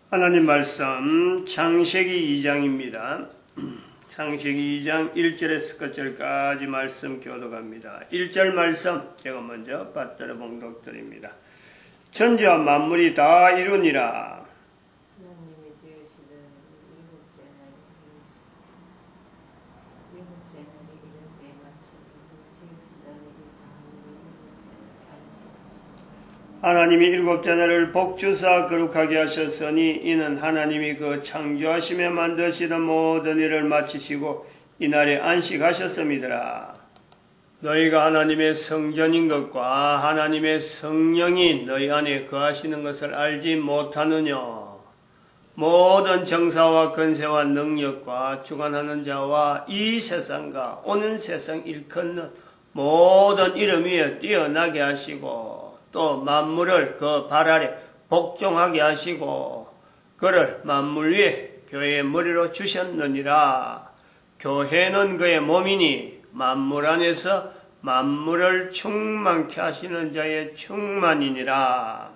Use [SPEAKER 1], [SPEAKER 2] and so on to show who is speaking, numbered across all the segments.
[SPEAKER 1] 하나님 말씀 창세기 2장입니다. 창세기 2장 1절에서 끝절까지 말씀 교독합니다. 1절 말씀 제가 먼저 받들어 봉독드립니다. 천지와 만물이 다 이루니라.
[SPEAKER 2] 하나님이 지으시던 일곱째 날이 이를 때 마치고 지으시던 일을 다하니 일곱째 날에 안식하시니라.
[SPEAKER 1] 하나님이 일곱째 날을 복주사 거룩하게 하셨으니 이는 하나님이 그 창조하시며 만드시던 모든 일을 마치시고 이날에 안식하셨음이더라. 너희가 하나님의 성전인 것과 하나님의 성령이 너희 안에 거하시는 것을 알지 못하느냐. 모든 정사와 권세와 능력과 주관하는 자와 이 세상과 오는 세상 일컫는 모든 이름 위에 뛰어나게 하시고 또 만물을 그 발 아래 복종하게 하시고 그를 만물 위에 교회의 머리로 주셨느니라. 교회는 그의 몸이니 만물 안에서 만물을 충만케 하시는 자의 충만이니라.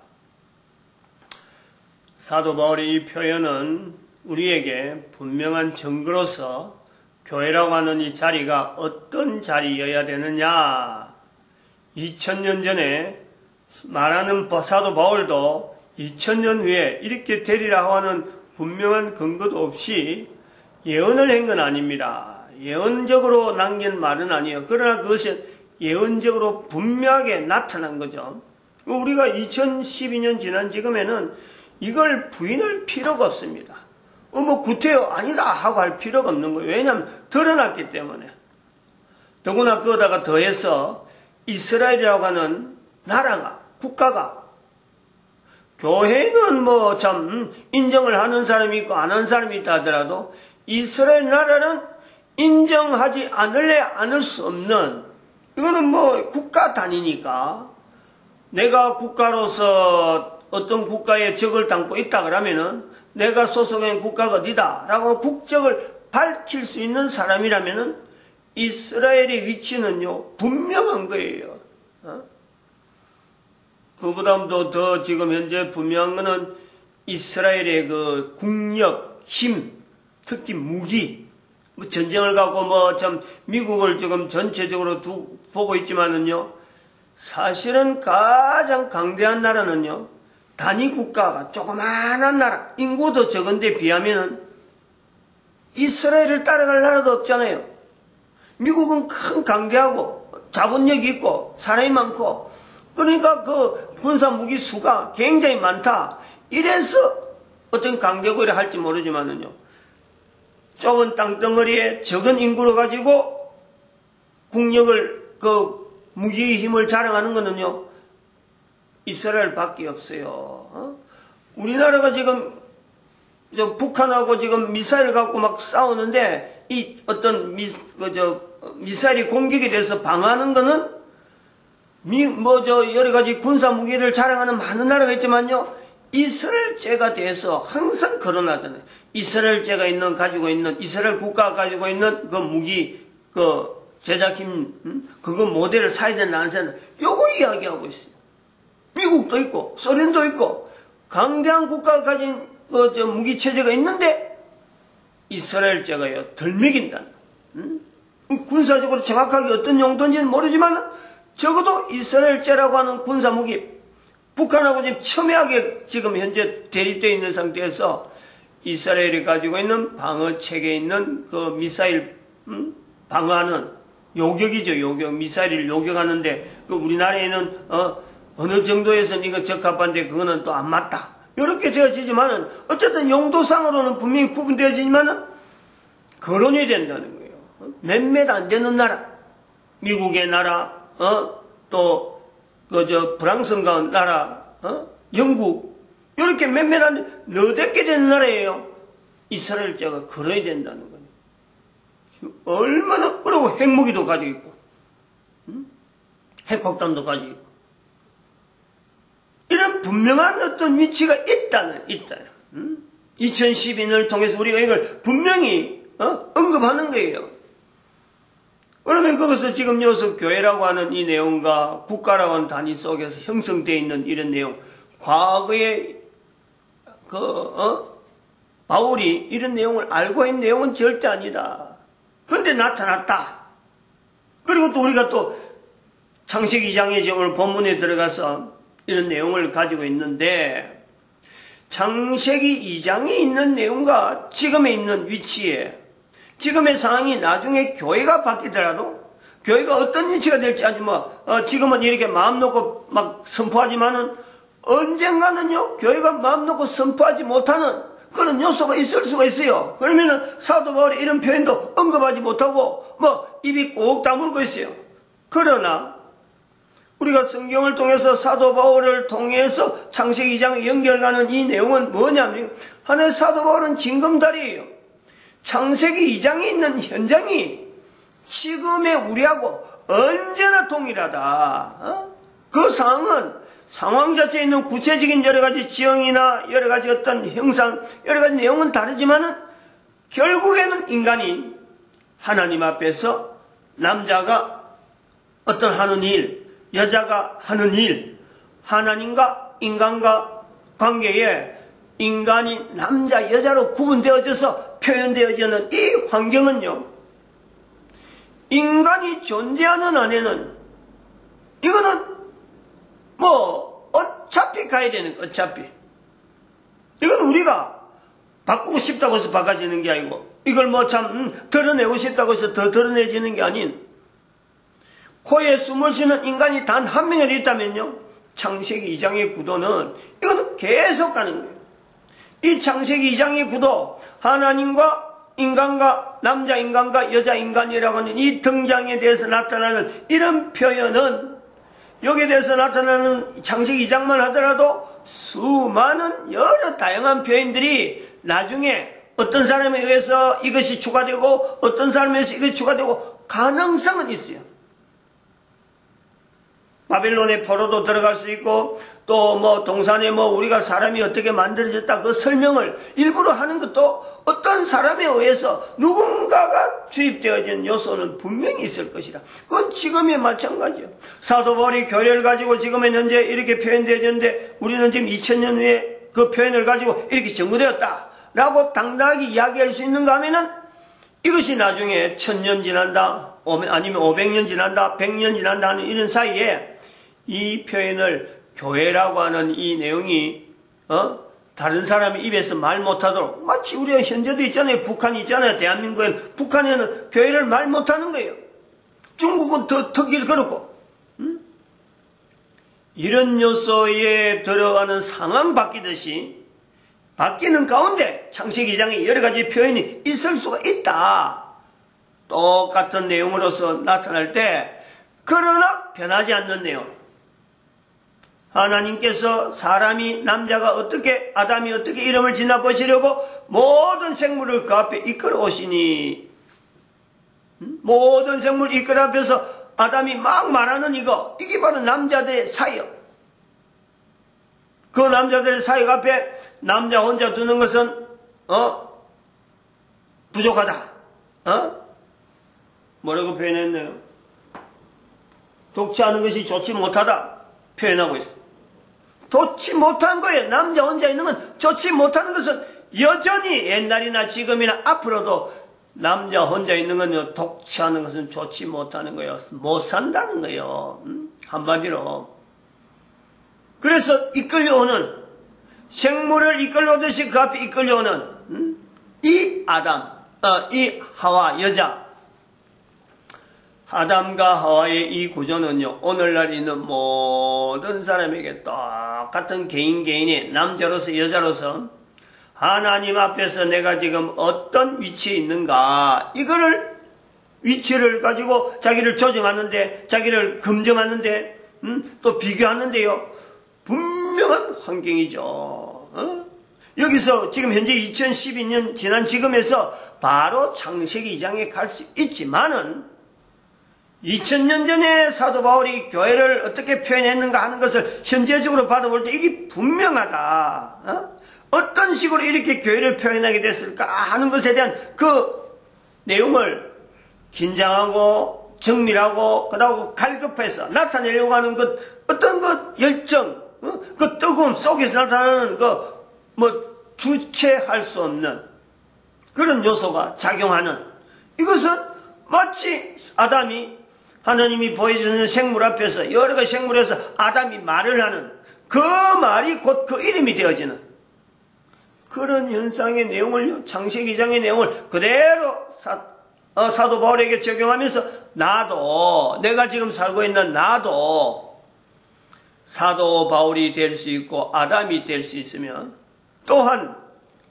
[SPEAKER 1] 사도 바울의 이 표현은 우리에게 분명한 증거로서 교회라고 하는 이 자리가 어떤 자리여야 되느냐. 2000년 전에 말하는 사도 바울도 2000년 후에 이렇게 되리라 하는 분명한 근거도 없이 예언을 한 건 아닙니다. 예언적으로 남긴 말은 아니에요. 그러나 그것은 예언적으로 분명하게 나타난 거죠. 우리가 2012년 지난 지금에는 이걸 부인할 필요가 없습니다. 뭐 구태여 아니다 하고 할 필요가 없는 거예요. 왜냐하면 드러났기 때문에. 더구나 그거다가 더해서 이스라엘이라고 하는 나라가 국가가 교회는 뭐 참 인정을 하는 사람이 있고 안 하는 사람이 있다 하더라도 이스라엘 나라는 인정하지 않을래 않을 수 없는 이거는 뭐 국가 단위니까 내가 국가로서 어떤 국가에 적을 담고 있다 그러면은 내가 소속된 국가가 어디다 라고 국적을 밝힐 수 있는 사람이라면은 이스라엘의 위치는요 분명한 거예요. 그보다도 더 지금 현재 분명한 거는 이스라엘의 그 국력, 힘, 특히 무기, 뭐 전쟁을 갖고 뭐 참 미국을 지금 전체적으로 보고 있지만은요, 사실은 가장 강대한 나라는요, 단위 국가가 조그마한 나라, 인구도 적은데 비하면은 이스라엘을 따라갈 나라가 없잖아요. 미국은 큰 강대하고 자본력이 있고 사람이 많고 그러니까 그 군사 무기 수가 굉장히 많다. 이래서 어떤 강대국이라 할지 모르지만은요. 좁은 땅덩어리에 적은 인구를 가지고 국력을 그 무기의 힘을 자랑하는 거는요. 이스라엘밖에 없어요. 우리나라가 지금 북한하고 지금 미사일 갖고 막 싸우는데 이 어떤 미사일이 공격이 돼서 방어하는 거는 여러 가지 군사 무기를 자랑하는 많은 나라가 있지만요, 이스라엘제가 돼서 항상 거론하잖아요. 이스라엘제가 가지고 있는, 이스라엘 국가가 가지고 있는 그 무기, 그 제작힘, 그거 모델을 사야 되는 안 사야 되는, 요거 이야기하고 있어요. 미국도 있고, 소련도 있고, 강대한 국가가 가진 무기 체제가 있는데, 이스라엘제가요, 덜 먹인다는. 군사적으로 정확하게 어떤 용도인지는 모르지만, 적어도 이스라엘제라고 하는 군사무기, 북한하고 지금 첨예하게 지금 현재 대립되어 있는 상태에서 이스라엘이 가지고 있는 방어체계에 있는 그 미사일, 방어하는 요격이죠, 요격. 미사일을 요격하는데, 그 우리나라에는, 어느 정도에서는 이거 적합한데 그거는 또 안 맞다. 이렇게 되어지지만은, 어쨌든 용도상으로는 분명히 구분되어지지만은, 거론이 된다는 거예요. 몇몇 안 되는 나라, 미국의 나라, 프랑스인가 나라, 영국, 이렇게 몇몇한 너댓 개 되는 나라예요. 이스라엘제가 걸어야 된다는 거예요. 얼마나, 그리고 핵무기도 가지고 있고, 핵폭탄도 가지고 있고. 이런 분명한 어떤 위치가 있다. 2012년을 통해서 우리가 이걸 분명히, 언급하는 거예요. 그러면 거기서 지금 여기서 교회라고 하는 이 내용과 국가라고 하는 단위 속에서 형성되어 있는 이런 내용, 과거에 바울이 이런 내용을 알고 있는 내용은 절대 아니다. 그런데 나타났다. 그리고 또 우리가 또 창세기 2장의 오늘 본문에 들어가서 이런 내용을 가지고 있는데, 창세기 2장에 있는 내용과 지금에 있는 위치에, 지금의 상황이 나중에 교회가 바뀌더라도, 교회가 어떤 위치가 될지 아직 지금은 이렇게 마음 놓고 막 선포하지만은, 언젠가는요, 교회가 마음 놓고 선포하지 못하는 그런 요소가 있을 수가 있어요. 그러면은 사도 바울이 이런 표현도 언급하지 못하고, 입이 꼭 다물고 있어요. 그러나, 우리가 성경을 통해서 사도 바울을 통해서 창세기 2장에 연결가는 이 내용은 뭐냐면, 하나의 사도 바울은 징검다리예요. 창세기 2장에 있는 현장이 지금의 우리하고 언제나 동일하다. 그 상황 자체에 있는 구체적인 여러 가지 지형이나 여러 가지 어떤 형상, 여러 가지 내용은 다르지만은 결국에는 인간이 하나님 앞에서 남자가 어떤 하는 일, 여자가 하는 일, 하나님과 인간과 관계에 인간이 남자, 여자로 구분되어져서 표현되어지는 이 환경은요, 인간이 존재하는 안에는 이거는 어차피 가야 되는 거예요. 어차피. 이건 우리가 바꾸고 싶다고 해서 바꿔지는 게 아니고, 이걸 드러내고 싶다고 해서 더 드러내지는 게 아닌, 코에 숨을 쉬는 인간이 단 한 명이 있다면요, 창세기 2장의 구도는 이거는 계속 가는 거예요. 이 창세기 2장의 구도, 하나님과 인간과 남자 인간과 여자 인간이라고 하는 이 등장에 대해서 나타나는 이런 표현은, 여기에 대해서 나타나는 창세기 2장만 하더라도 수많은 여러 다양한 표현들이 나중에 어떤 사람에 의해서 이것이 추가되고 어떤 사람에 의해서 이것이 추가되고 가능성은 있어요. 바빌론의 포로도 들어갈 수 있고, 또 동산에 우리가 사람이 어떻게 만들어졌다 그 설명을 일부러 하는 것도 어떤 사람에 의해서 누군가가 주입되어진 요소는 분명히 있을 것이다. 그건 지금에 마찬가지예요. 사도 바울이 교회를 가지고 지금의 현재 이렇게 표현되어졌는데, 우리는 지금 2000년 후에 그 표현을 가지고 이렇게 정리되었다 라고 당당하게 이야기할 수 있는가 하면은, 이것이 나중에 1000년 지난다, 아니면 500년 지난다, 100년 지난다 하는 이런 사이에 이 표현을, 교회라고 하는 이 내용이 다른 사람이 입에서 말 못하도록, 마치 우리가 현재도 있잖아요. 북한이 있잖아요. 대한민국에는, 북한에는 교회를 말 못하는 거예요. 중국은 더 특히 그렇고, 이런 요소에 들어가는 상황 바뀌듯이 바뀌는 가운데 창세기 2장에 여러 가지 표현이 있을 수가 있다. 똑같은 내용으로서 나타날 때, 그러나 변하지 않는 내용. 하나님께서 사람이, 남자가 아담이 어떻게 이름을 지나 보시려고 모든 생물을 그 앞에 이끌어 오시니, 모든 생물 이끌어 앞에서 아담이 막 말하는 이게 바로 남자들의 사역. 그 남자들의 사역 앞에 남자 혼자 두는 것은 부족하다. 뭐라고 표현했네요? 독취하는 것이 좋지 못하다 표현하고 있어요. 좋지 못한 거예요. 남자 혼자 있는 건 좋지 못하는 것은 여전히 옛날이나 지금이나 앞으로도 남자 혼자 있는 건요, 독취하는 것은 좋지 못하는 거예요. 못 산다는 거예요. 한마디로. 그래서 이끌려오는, 생물을 이끌려오듯이 그 앞에 이끌려오는 이 이 하와, 여자, 아담과 하와의 이 구조는요, 오늘날 있는 모든 사람에게 똑같은 개인의 남자로서 여자로서 하나님 앞에서 내가 지금 어떤 위치에 있는가, 이거를 위치를 가지고 자기를 조정하는데, 자기를 검증하는데, 또 비교하는데요, 분명한 환경이죠. 여기서 지금 현재 2012년 지난 지금에서 바로 창세기 2장에 갈 수 있지만은, 2000년 전에 사도 바울이 교회를 어떻게 표현했는가 하는 것을 현재적으로 받아볼 때 이게 분명하다. 어떤 식으로 이렇게 교회를 표현하게 됐을까 하는 것에 대한 그 내용을 긴장하고 정밀하고 그러고 갈급해서 나타내려고 하는 어떤 열정, 그 뜨거움 속에서 나타나는 주체할 수 없는 그런 요소가 작용하는, 이것은 마치 아담이 하나님이 보여주는 생물 앞에서, 여러 가지 생물에서 아담이 말을 하는 그 말이 곧 그 이름이 되어지는 그런 현상의 내용을, 창세기 2장의 내용을 그대로 사도 바울에게 적용하면서, 나도, 내가 지금 살고 있는 나도 사도 바울이 될 수 있고 아담이 될 수 있으면, 또한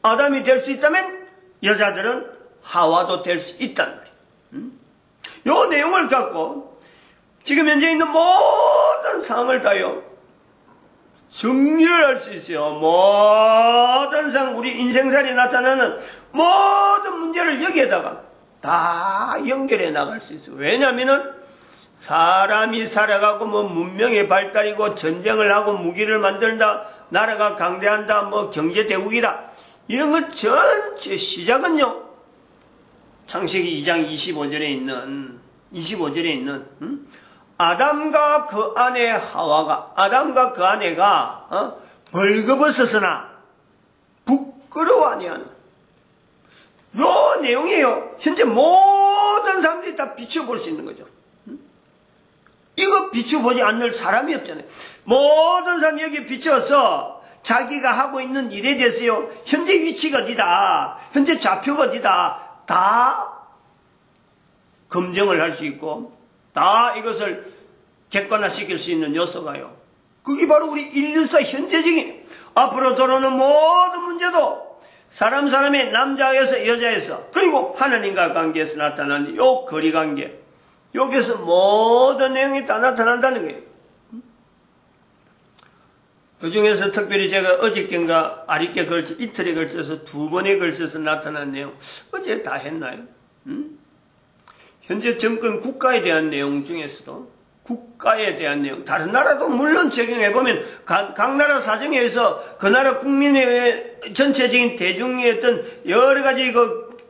[SPEAKER 1] 아담이 될 수 있다면 여자들은 하와도 될 수 있단 말이에요. 이 내용을 갖고 지금 현재 있는 모든 상황을 다요 정리를 할 수 있어요. 모든 상황, 우리 인생살이 나타나는 모든 문제를 여기에다가 다 연결해 나갈 수 있어요. 왜냐하면은 사람이 살아가고 뭐 문명의 발달이고 전쟁을 하고 무기를 만든다, 나라가 강대한다, 뭐 경제 대국이다, 이런 것 전체 시작은요, 창세기 2장 25절에 있는 아담과 그 아내 하와가, 아담과 그 아내가 벌거벗었으나 부끄러워 아니하는 요 내용이에요. 현재 모든 사람들이 다 비춰볼 수 있는 거죠. 이거 비춰보지 않을 사람이 없잖아요. 모든 사람이 여기 비춰서 자기가 하고 있는 일에 대해서요, 현재 위치가 어디다, 현재 좌표가 어디다, 다 검증을 할 수 있고, 다 이것을 객관화시킬 수 있는 요소가요, 그게 바로 우리 인류사 현재적인 앞으로 들어오는 모든 문제도 사람의 남자에서 여자에서, 그리고 하나님과 관계에서 나타나는 요 거리관계, 여기서 모든 내용이 다 나타난다는 거예요. 그 중에서 특별히 제가 어저께인가 아랫게 걸쳐, 이틀에 걸쳐서 2번에 걸쳐서 나타난 내용, 어제 다 했나요? 현재 정권 국가에 대한 내용 중에서도, 국가에 대한 내용, 다른 나라도 물론 적용해보면 각 나라 사정에 의해서 그 나라 국민의 전체적인 대중의 어떤 여러 가지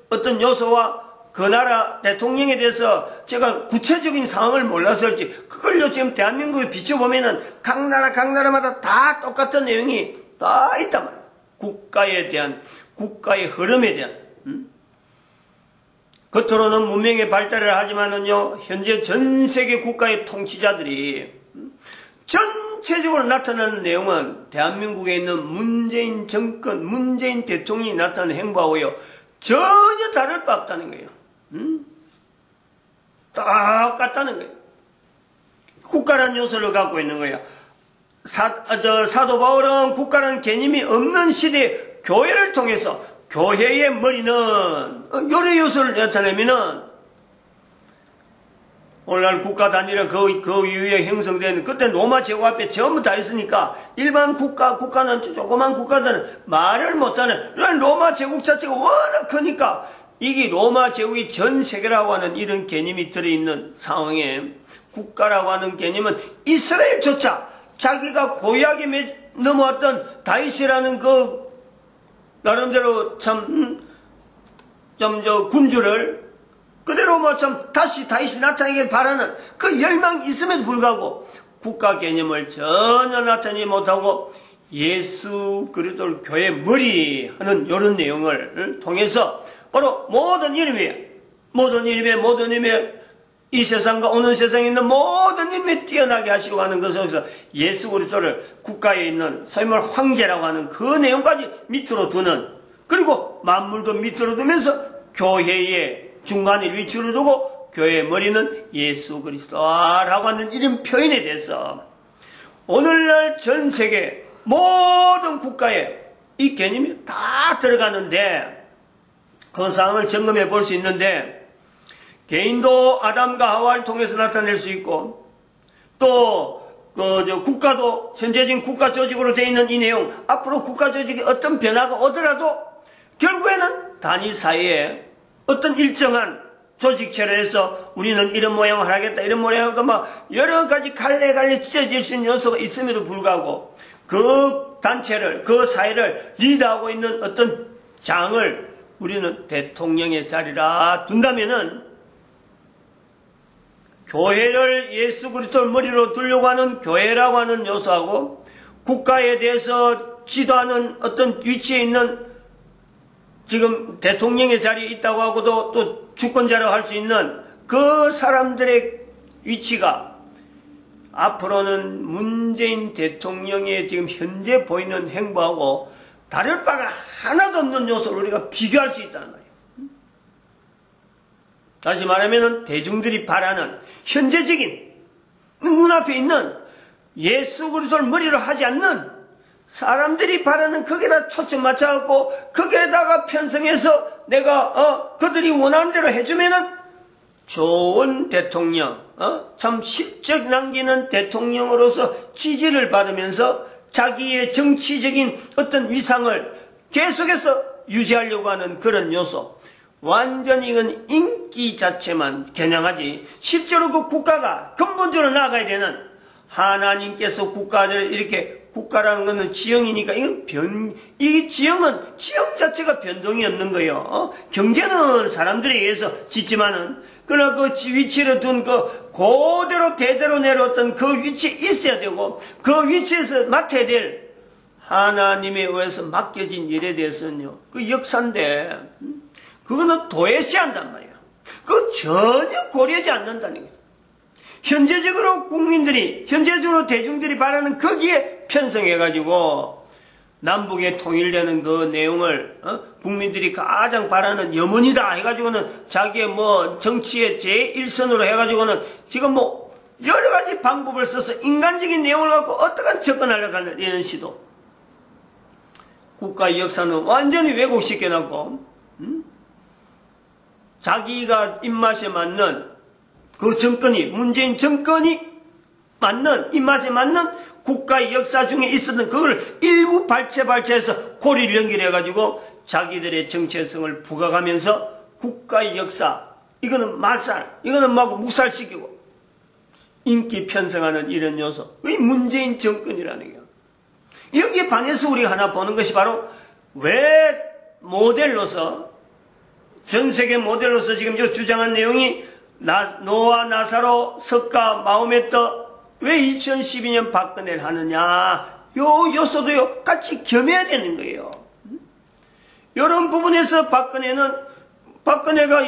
[SPEAKER 1] 어떤 요소와 그 나라 대통령에 대해서 제가 구체적인 상황을 몰라서일지, 그걸요 지금 대한민국에 비춰보면은 각 나라마다 다 똑같은 내용이 다 있단 말이에요. 국가에 대한, 국가의 흐름에 대한. 겉으로는 문명의 발달을 하지만은요, 현재 전 세계 국가의 통치자들이 전체적으로 나타나는 내용은 대한민국에 있는 문재인 정권, 문재인 대통령이 나타나는 행보하고요 전혀 다를 바 없다는 거예요. 똑같다는 거예요. 국가라는 요소를 갖고 있는 거예요. 사도 바울은 국가라는 개념이 없는 시대에 교회를 통해서, 교회의 머리는 여러 요소를 나타내면은, 오늘날 국가 단위가 그 이후에 형성된, 그때 로마 제국 앞에 전부 다 있으니까 일반 국가는 조그만 국가들은 말을 못하는, 로마 제국 자체가 워낙 크니까 이게 로마 제국이 전 세계라고 하는 이런 개념이 들어있는 상황에, 국가라고 하는 개념은 이스라엘조차 자기가 고약에 넘어왔던 다윗이라는 그 나름대로 군주를 그대로 다시 다윗이 나타나길 바라는 그 열망이 있음에도 불구하고 국가 개념을 전혀 나타내지 못하고 예수 그리스도를 교회의 머리 하는 이런 내용을 통해서 바로 모든 이름에 이 세상과 오는 세상에 있는 모든 이름에 뛰어나게 하시려고 하는 것에서 예수 그리스도를 국가에 있는 소위 말 황제라고 하는 그 내용까지 밑으로 두는, 그리고 만물도 밑으로 두면서 교회의 중간에 위치를 두고 교회의 머리는 예수 그리스도라고 하는 이런 표현에 대해서 오늘날 전 세계 모든 국가에 이 개념이 다 들어가는데, 그 사항을 점검해 볼 수 있는데, 개인도 아담과 하와를 통해서 나타낼 수 있고, 또 국가도 현재적인 국가 조직으로 되어 있는 이 내용, 앞으로 국가 조직에 어떤 변화가 오더라도 결국에는 단위 사이에 어떤 일정한 조직체로 해서 우리는 이런 모양을 하겠다, 이런 모양을 하고 막 여러 가지 갈래 찢어질 수 있는 요소가 있음에도 불구하고 그 단체를, 그 사회를 리드하고 있는 어떤 장을 우리는 대통령의 자리라 둔다면은, 교회를 예수 그리스도를 머리로 두려고 하는 교회라고 하는 요소하고 국가에 대해서 지도하는 어떤 위치에 있는 지금 대통령의 자리에 있다고 하고도 또 주권자라고 할 수 있는 그 사람들의 위치가 앞으로는 문재인 대통령의 지금 현재 보이는 행보하고 다를 바가 하나도 없는 요소를 우리가 비교할 수 있다는 말이에요. 다시 말하면 대중들이 바라는 현재적인 눈앞에 있는 예수 그리스도를 머리로 하지 않는 사람들이 바라는 거기에다 초점 맞춰갖고 거기에다가 편성해서 내가 그들이 원하는 대로 해주면은 좋은 대통령, 참 실적 남기는 대통령으로서 지지를 받으면서 자기의 정치적인 어떤 위상을 계속해서 유지하려고 하는 그런 요소. 완전히 이건 인기 자체만 겨냥하지 실제로 그 국가가 근본적으로 나아가야 되는 하나님께서 국가를 이렇게 국가라는 것은 지형이니까 이 지형은 지형 자체가 변동이 없는 거예요. 경제는 사람들에 의해서 짓지만은 그러나 그 위치를 둔 그 그대로 대대로 내려왔던 그 위치에 있어야 되고 그 위치에서 맡아야 될 하나님에 의해서 맡겨진 일에 대해서는요 그 역사인데 그거는 도외시한단 말이에요. 그거 전혀 고려하지 않는다는 거예요. 현재적으로 국민들이, 현재적으로 대중들이 바라는 거기에 편성해가지고 남북에 통일되는 그 내용을 국민들이 가장 바라는 염원이다 해가지고는 자기의 뭐 정치의 제1선으로 해가지고는 지금 뭐 여러 가지 방법을 써서 인간적인 내용을 갖고 어떻게 접근하려고 하는 이런 시도. 국가의 역사는 완전히 왜곡시켜놨고 자기가 입맛에 맞는 그 정권이 문재인 정권이 맞는 입맛에 맞는 국가의 역사 중에 있었던 그걸 일부 발췌해서 고리를 연결해가지고 자기들의 정체성을 부각하면서 국가의 역사 이거는 말살 이거는 막 묵살시키고 인기 편성하는 이런 요소 이 문재인 정권이라는 거예요. 여기에 반해서 우리가 하나 보는 것이 바로 왜 모델로서 전 세계 모델로서 지금 요 주장한 내용이 노아, 나사로, 석가, 마호메트 왜 2012년 박근혜를 하느냐 요 요소도요 같이 겸해야 되는 거예요. 이런 부분에서 박근혜가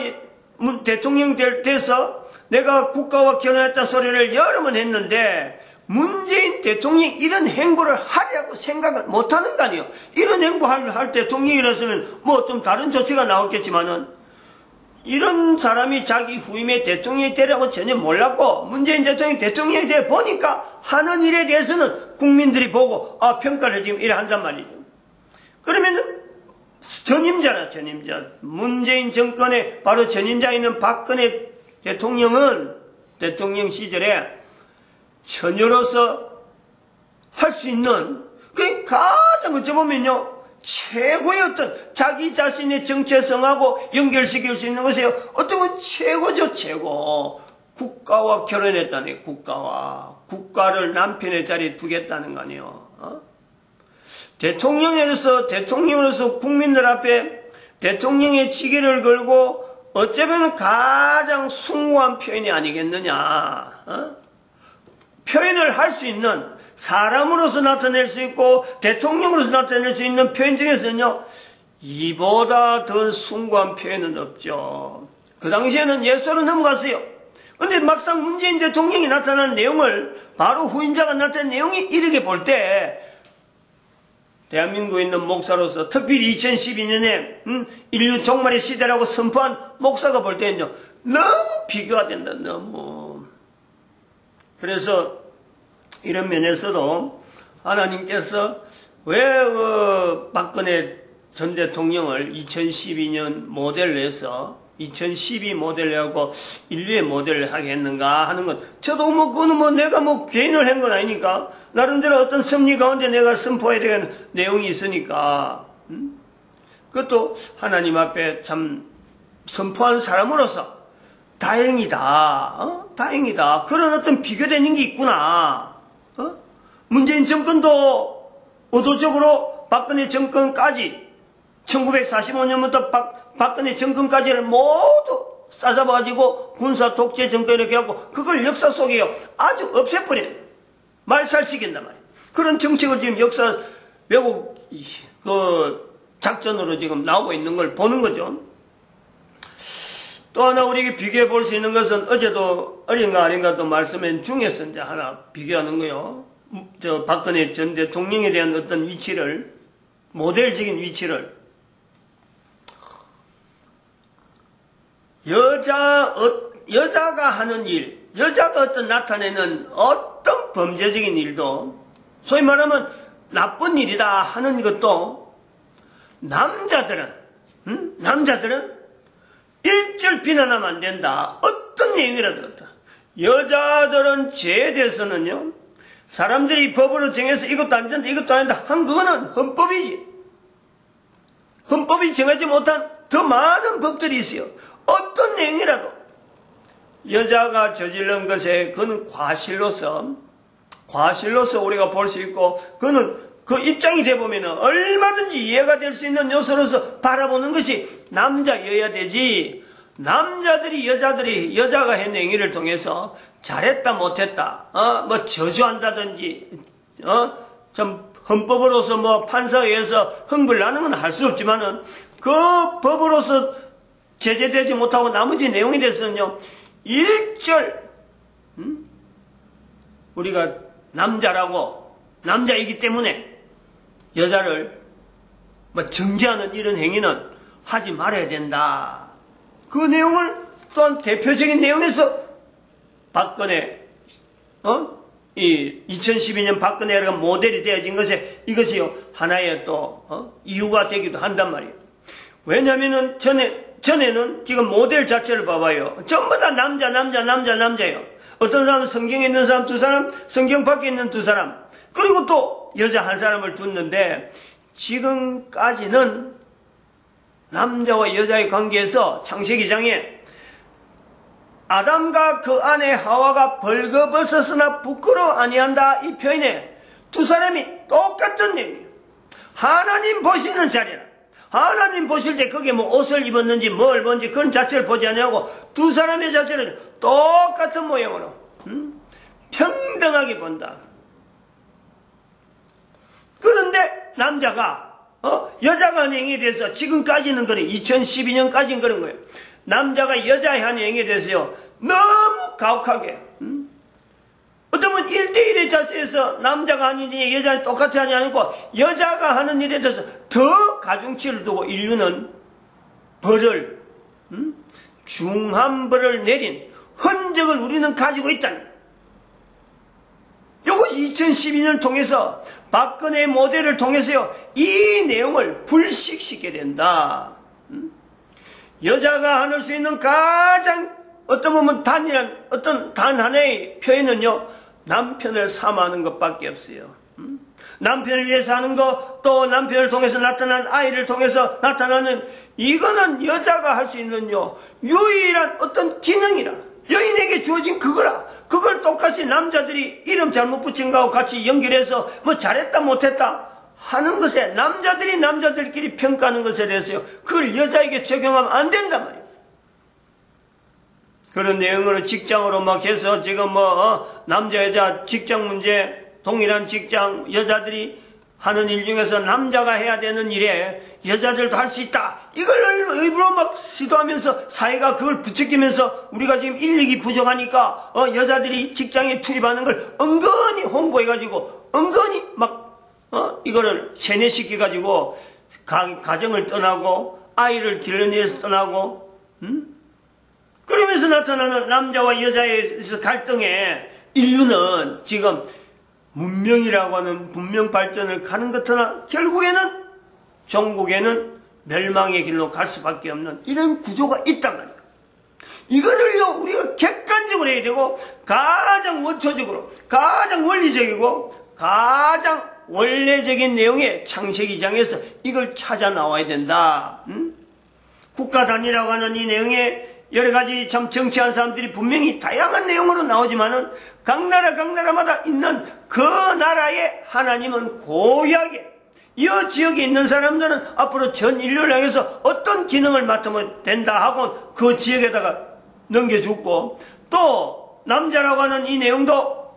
[SPEAKER 1] 대통령 돼서 내가 국가와 결혼했다 소리를 여러 번 했는데 문재인 대통령이 이런 행보를 하려고 생각을 못하는 거 아니에요. 이런 행보 할 대통령이라서는 뭐 좀 다른 조치가 나왔겠지만은 이런 사람이 자기 후임의 대통령이 되라고 전혀 몰랐고 문재인 대통령이 대통령이 돼 보니까 하는 일에 대해서는 국민들이 보고 평가를 지금 이래 한단 말이죠. 그러면 전임자라 전임자 문재인 정권의 바로 전임자인 박근혜 대통령은 대통령 시절에 처녀로서 할 수 있는 그 가장 어찌 보면요 최고의 어떤 자기 자신의 정체성하고 연결시킬 수 있는 것이에요. 어떤 건 최고죠 최고. 국가와 결혼했다네. 국가를 남편의 자리에 두겠다는 거 아니에요. 대통령으로서 국민들 앞에 대통령의 직위를 걸고 어쩌면 가장 숭고한 표현이 아니겠느냐. 표현을 할 수 있는 사람으로서 나타낼 수 있고 대통령으로서 나타낼 수 있는 표현 중에서는요 이보다 더 숭고한 표현은 없죠. 그 당시에는 예수로 넘어갔어요. 근데 막상 문재인 대통령이 나타난 내용을 바로 후임자가 나타난 내용이 이렇게 볼 때 대한민국에 있는 목사로서 특별히 2012년에 인류 종말의 시대라고 선포한 목사가 볼 때는요 너무 비교가 된다. 너무. 그래서 이런 면에서도 하나님께서 왜 박근혜 전 대통령을 2012년 모델로 해서 2012 모델로 하고 인류의 모델을 하게 했는가 하는 건 저도 그거는 내가 개인을 한 건 아니니까 나름대로 어떤 섭리 가운데 내가 선포해야 되는 내용이 있으니까 그것도 하나님 앞에 참 선포한 사람으로서 다행이다. 다행이다. 그런 어떤 비교되는 게 있구나. 문재인 정권도 의도적으로 박근혜 정권까지 1945년부터 박근혜 정권까지를 모두 싸잡아가지고 군사 독재 정권 이렇게 하고 그걸 역사 속에 아주 없애버린 말살시킨단 말이에요. 그런 정책을 지금 역사 왜곡 작전 발전으로 지금 나오고 있는 걸 보는 거죠. 또 하나 우리에게 비교해 볼 수 있는 것은 어제도 어린가 아닌가 또 말씀한 중에서 이제 하나 비교하는 거요. 저 박근혜 전 대통령에 대한 어떤 위치를, 모델적인 위치를, 여자가 하는 일, 여자가 어떤 나타내는 어떤 범죄적인 일도, 소위 말하면 나쁜 일이다 하는 것도 남자들은 일절 비난하면 안 된다. 어떤 내용이라도 없다. 여자들은 죄에 대해서는요, 사람들이 법으로 정해서 이것도 안 된다, 이것도 안 된다 한 그거는 헌법이지. 헌법이 정하지 못한 더 많은 법들이 있어요. 어떤 내용이라도 여자가 저지른 것에 그는 과실로서 우리가 볼 수 있고, 그는 그 입장이 되보면 얼마든지 이해가 될 수 있는 요소로서 바라보는 것이 남자여야 되지. 남자들이 여자가 한 행위를 통해서 잘했다 못했다 뭐 저주한다든지 좀 헌법으로서 뭐 판사에 의해서 흥분을 나는 건 할 수 없지만은 그 법으로서 제재되지 못하고 나머지 내용에 대해서는요, 일절 우리가 남자이기 때문에 여자를 뭐 정죄하는 이런 행위는 하지 말아야 된다. 그 내용을 또한 대표적인 내용에서 박근혜, 이 2012년 박근혜가 모델이 되어진 것에 이것이요, 하나의 또, 이유가 되기도 한단 말이에요. 왜냐면은 전에는 지금 모델 자체를 봐봐요. 전부 다 남자예요. 어떤 사람은 성경에 있는 사람 2사람, 성경 밖에 있는 2사람, 그리고 또 여자 1사람을 뒀는데, 지금까지는 남자와 여자의 관계에서 창세기 장에 아담과 그 아내 하와가 벌거벗었으나 부끄러워 아니한다, 이 표현에 2사람이 똑같은 내용이에요. 하나님 보시는 자리라. 하나님 보실 때 그게 뭐 옷을 입었는지 뭘 뭔지 그런 자체를 보지 않냐고 2사람의 자체를 똑같은 모양으로 평등하게 본다. 그런데 남자가 여자가 한 행위에 대해서 지금까지는 그래, 2012년까지는 그런 거예요. 남자가 여자의 한 행위에 대해서요, 너무 가혹하게, 어쩌면 1대1의 자세에서 남자가 하는 일이 여자는 똑같이 하지 않고 여자가 하는 일에 대해서 더 가중치를 두고 인류는 벌을, 중한 벌을 내린 흔적을 우리는 가지고 있다는, 이것이 2012년을 통해서 박근혜 모델을 통해서요, 이 내용을 불식시키게 된다. 여자가 할 수 있는 가장 어떤 보면 단 하나의 표현은요, 남편을 사모하는 것밖에 없어요. 남편을 위해서 하는 것, 또 남편을 통해서 나타난 아이를 통해서 나타나는, 이거는 여자가 할 수 있는요, 유일한 어떤 기능이라, 여인에게 주어진 그거라. 그걸 똑같이 남자들이 이름 잘못 붙인 거하고 같이 연결해서 뭐 잘했다 못했다 하는 것에, 남자들끼리 평가하는 것에 대해서요, 그걸 여자에게 적용하면 안 된단 말이에요. 그런 내용으로 직장으로 막 해서 지금 남자 여자 직장 문제, 동일한 직장, 여자들이 하는 일 중에서 남자가 해야 되는 일에 여자들도 할 수 있다, 이걸 일부러 막 시도하면서 사회가 그걸 부추기면서 우리가 지금 인력이 부족하니까 여자들이 직장에 투입하는 걸 은근히 홍보해가지고 은근히 막 이거를 세뇌시켜가지고 가정을 떠나고 아이를 길러내기 위해서 떠나고 그러면서 나타나는 남자와 여자의 갈등에 인류는 지금 문명이라고 하는 문명 발전을 가는 것 하나 결국에는 종국에는 멸망의 길로 갈 수밖에 없는 이런 구조가 있단 말이에요. 이거를요, 우리가 객관적으로 해야 되고, 가장 원초적으로, 가장 원리적이고, 가장 원래적인 내용의 창세기 장에서 이걸 찾아 나와야 된다. 국가 단위라고 하는 이 내용에 여러 가지 참 정치한 사람들이 분명히 다양한 내용으로 나오지만은 각 나라마다 있는 그 나라의 하나님은 고유하게, 이 지역에 있는 사람들은 앞으로 전 인류를 향해서 어떤 기능을 맡으면 된다 하고 그 지역에다가 넘겨주고, 또 남자라고 하는 이 내용도,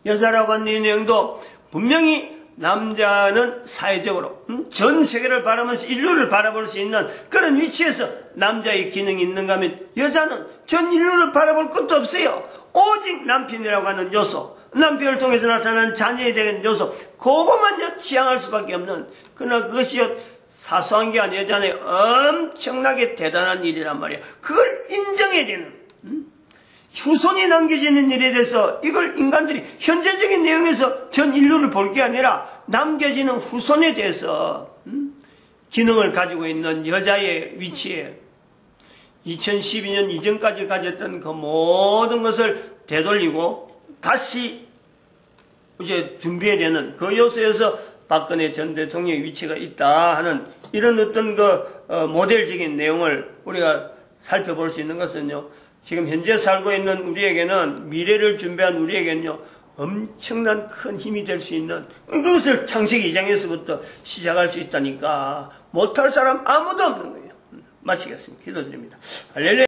[SPEAKER 1] 여자라고 하는 이 내용도 분명히 남자는 사회적으로 전 세계를 바라보면서 인류를 바라볼 수 있는 그런 위치에서 남자의 기능이 있는가 하면 여자는 전 인류를 바라볼 것도 없어요. 오직 남편이라고 하는 요소, 남편을 통해서 나타나는 자녀에 대한 요소, 그것만 지향할 수밖에 없는, 그러나 그것이 사소한 게 아니라 여자는 엄청나게 대단한 일이란 말이에요. 그걸 인정해야 되는, 후손이 남겨지는 일에 대해서 이걸 인간들이 현재적인 내용에서 전 인류를 볼 게 아니라 남겨지는 후손에 대해서 기능을 가지고 있는 여자의 위치에 2012년 이전까지 가졌던 그 모든 것을 되돌리고 다시 이제 준비해야 되는 그 요소에서 박근혜 전 대통령의 위치가 있다 하는 이런 어떤 그 모델적인 내용을 우리가 살펴볼 수 있는 것은요. 지금 현재 살고 있는 우리에게는 미래를 준비한 우리에게는요. 엄청난 큰 힘이 될 수 있는 그것을 창세기 2장에서부터 시작할 수 있다니까 못할 사람 아무도 없는 거예요. 마치겠습니다. 기도드립니다. 할렐루야.